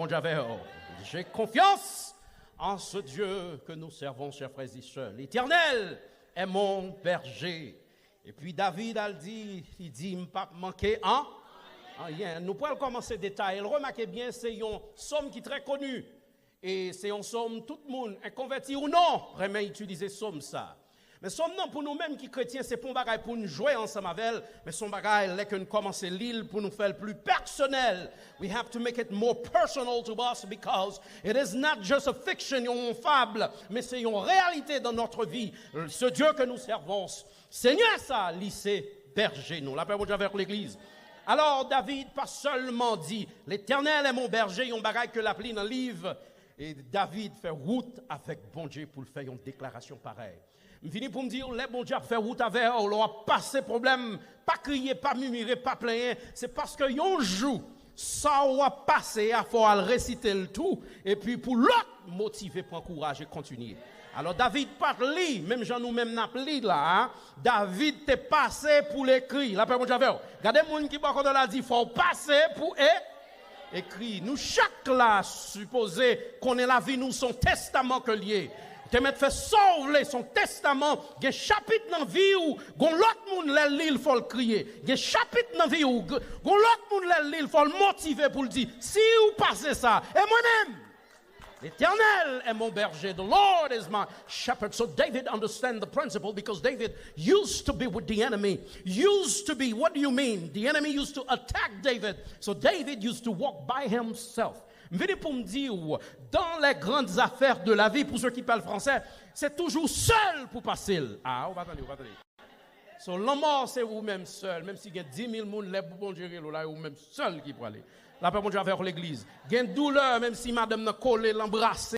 bon Dieu avec eux. J'ai confiance en ce Dieu que nous servons, chers frères et sœurs. L'Éternel est mon berger. Et puis David a dit, il dit, il ne pas manquer en rien. Nous pouvons commencer détail. Remarquez bien, c'est un somme qui est très connu. Et c'est un somme, tout le monde, converti ou non, vraiment utiliser somme ça. Mais somme non, pour nous-mêmes qui chrétiens, c'est pas un bagage pour nous jouer ensemble avec elle, mais son bagage, là que nous commençons l'île pour nous faire plus personnel. We have to make it more personal to us because it is not just a fiction, une fable, mais c'est une réalité dans notre vie. Ce Dieu que nous servons, Seigneur ça, lycée berger, nous. La paix vous avec l'église. Alors David pas seulement dit, l'Éternel est mon berger, il y a un bagage que l'appli dans le livre. Et David fait route avec bon Dieu pour faire une déclaration pareille. Je finis pour me dire, les bon Dieu fait route avec eux, on a passé problème, pas crier, pas murmurer, pas plaindre. C'est parce que yon joue, ça a passé, il faut réciter le tout. Et puis pour l'autre, motiver, prendre courage et continuer. Alors David parle, même Jean nous-mêmes n'appelons là, hein? David t'est passé pour l'écrit. La paix mon Dieu. Regardez les gens qui parlent de la dit, il faut passer pour écrit. Nous chaque là supposé qu'on est la vie, nous son testament que lié. Te mettre fait sauver son testament, il y a chapitre dans vie où l'autre monde le lit, il faut le crier. Il y a chapitre dans vie où l'autre monde le lit, il faut le motiver pour le dire. Si vous passez ça, et moi-même, l'Éternel est mon berger. The Lord is my shepherd. So David understands the principle because David used to be with the enemy. Used to be, what do you mean? The enemy used to attack David. So David used to walk by himself. Venez pour me dire, dans les grandes affaires de la vie, pour ceux qui parlent français, c'est toujours seul pour passer. Ah, on va attendre, on va attendre. So, l'homme mort, c'est vous-même seul. Même s'il y a 10 000 personnes, les bon gérer, là, vous-même seul qui peut aller. La paix, mon Dieu, vers l'église. Il y a une douleur, même si madame n'a collé, l'embrasser.